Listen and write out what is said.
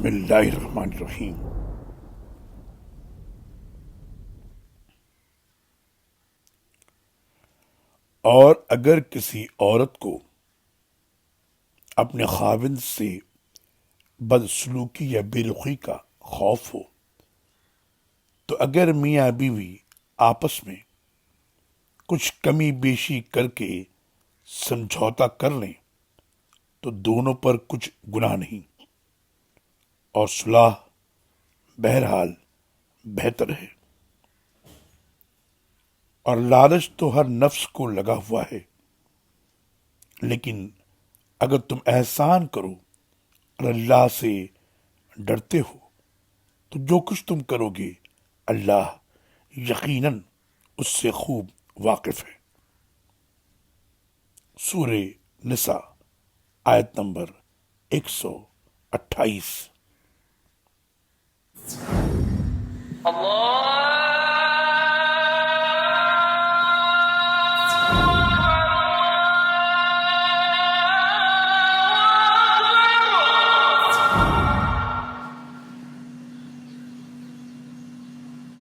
بسم اللہ الرحمن الرحیم۔ اور اگر کسی عورت کو اپنے خاوند سے بدسلوکی یا بے رخی کا خوف ہو تو اگر میاں بیوی آپس میں کچھ کمی بیشی کر کے سمجھوتا کر لیں تو دونوں پر کچھ گناہ نہیں، اور صلح بہرحال بہتر ہے۔ اور لالچ تو ہر نفس کو لگا ہوا ہے، لیکن اگر تم احسان کرو اور اللہ سے ڈرتے ہو تو جو کچھ تم کرو گے اللہ یقیناً اس سے خوب واقف ہے۔ سورہ نساء آیت نمبر 128۔ اللہ